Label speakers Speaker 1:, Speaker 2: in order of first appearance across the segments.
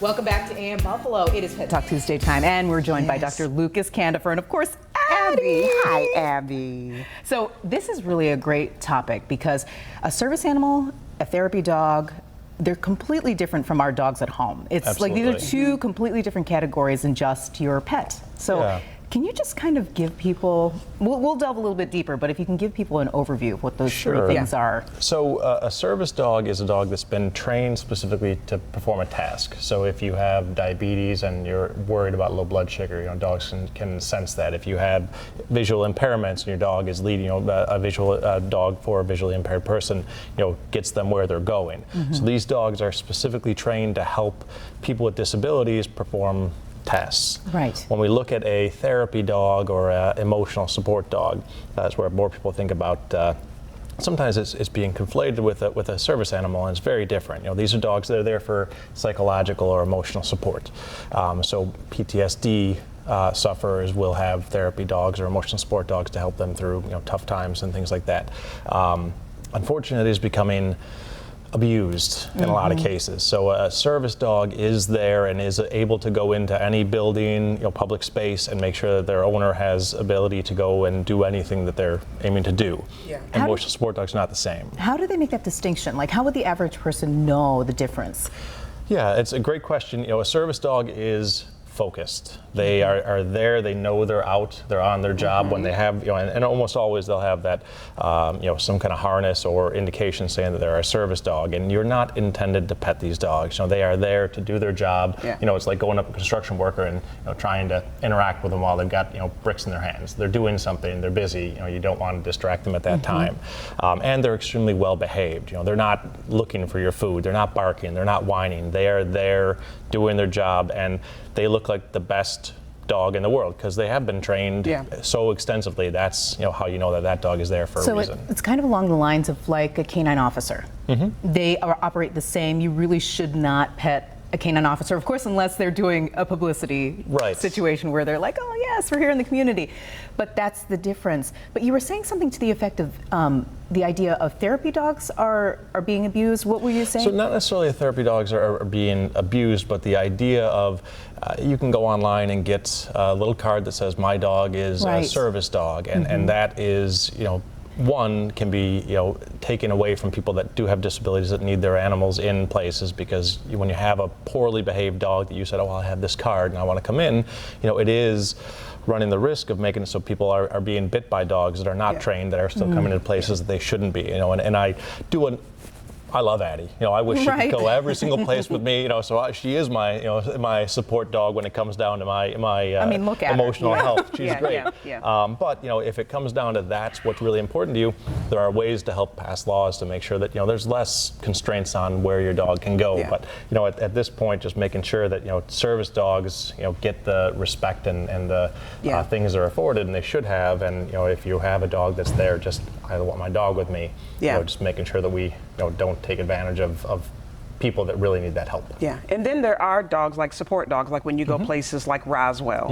Speaker 1: Welcome back to AM Buffalo. It is Pet Talk Tuesday time, and we're joined by Dr. Lucas Candifer and, of course, Abby.
Speaker 2: Hi, Abby.
Speaker 1: So this is really a great topic because a service animal, a therapy dog, they're completely different from our dogs at home. It's
Speaker 3: Absolutely.
Speaker 1: like these are two completely different categories than just your pet. So can you just kind of give people, we'll delve a little bit deeper, but if you can give people an overview of what those three things are.
Speaker 3: So a service dog is a dog that's been trained specifically to perform a task. So if you have diabetes and you're worried about low blood sugar, dogs can sense that. If you have visual impairments and your dog is leading, a visual dog for a visually impaired person, gets them where they're going. Mm-hmm. So these dogs are specifically trained to help people with disabilities perform tests.
Speaker 1: Right.
Speaker 3: When we look at a therapy dog or an emotional support dog, that's where more people think about. Sometimes it's being conflated with a service animal, and it's very different. These are dogs that are there for psychological or emotional support. So PTSD sufferers will have therapy dogs or emotional support dogs to help them through tough times and things like that. Unfortunately, it is becoming abused in a lot of cases. So a service dog is there and is able to go into any building, public space, and make sure that their owner has ability to go and do anything that they're aiming to do. Yeah. Emotional support dog's not the same.
Speaker 1: How do they make that distinction? Like, how would the average person know the difference?
Speaker 3: Yeah, it's a great question. A service dog is focused. They are there, they know they're out, they're on their job when they have, and almost always they'll have that, some kind of harness or indication saying that they're a service dog, and you're not intended to pet these dogs. They are there to do their job. Yeah. It's like going up a construction worker and trying to interact with them while they've got bricks in their hands. They're doing something, they're busy, you don't want to distract them at that time. And they're extremely well behaved. They're not looking for your food, they're not barking, they're not whining. They are there doing their job, and they look like the best dog in the world because they have been trained so extensively. That's how you know that dog is there for a reason.
Speaker 1: It's kind of along the lines of like a canine officer. They operate the same. You really should not pet a canine officer, of course, unless they're doing a publicity situation where they're like, oh yes, we're here in the community. But that's the difference. But you were saying something to the effect of the idea of therapy dogs are being abused. What were you saying?
Speaker 3: So not necessarily therapy dogs are being abused, but the idea of you can go online and get a little card that says my dog is a service dog, and that is, one can be taken away from people that do have disabilities that need their animals in places, because when you have a poorly behaved dog that you said, oh, I have this card and I want to come in, it is running the risk of making it so people are being bit by dogs that are not trained, that are still coming into places that they shouldn't be. And I love Addie. I wish she could go every single place with me. So she is my, my support dog when it comes down to my emotional health. She's great. But if it comes down to that's what's really important to you, there are ways to help pass laws to make sure that there's less constraints on where your dog can go. But at this point, just making sure that service dogs get the respect and the things they're afforded and they should have. And if you have a dog that's there, just I want my dog with me. Just making sure that we don't take advantage of people that really need that help.
Speaker 2: Yeah, and then there are dogs like support dogs, like when you go places like Roswell,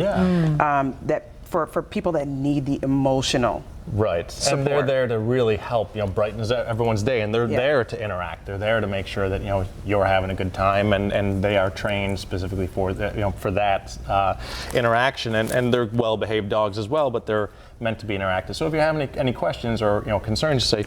Speaker 2: that for people that need the emotional support.
Speaker 3: And they're there to really help, brighten everyone's day, and they're there to interact. They're there to make sure that you're having a good time, and they are trained specifically for that, for that interaction, and they're well-behaved dogs as well, but they're meant to be interactive. So if you have any questions or concerns, say,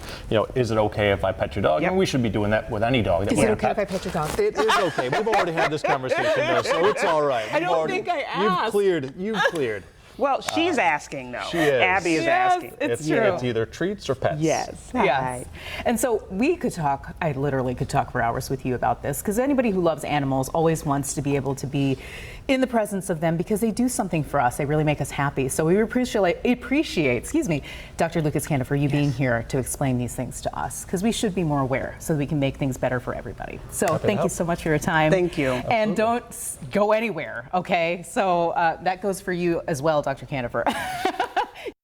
Speaker 3: is it okay if I pet your dog? And we should be doing that with any dog.
Speaker 1: Is it okay if I pet your dog?
Speaker 3: It is okay. We've already had this conversation, though, so it's all right.
Speaker 1: I don't think I asked.
Speaker 3: You've cleared.
Speaker 2: Well, she's asking, though.
Speaker 3: She is.
Speaker 2: Abby is asking.
Speaker 1: It's true.
Speaker 3: It's either treats or pets.
Speaker 2: Yes.
Speaker 1: Yes. And so we could talk, I literally could talk for hours with you about this, because anybody who loves animals always wants to be able to be in the presence of them because they do something for us. They really make us happy. So we appreciate Dr. Lucas Candifer, you being here to explain these things to us, because we should be more aware so that we can make things better for everybody. So thank you so much for your time.
Speaker 2: Thank you.
Speaker 1: And don't go anywhere, okay? So that goes for you as well, Dr. Candifer.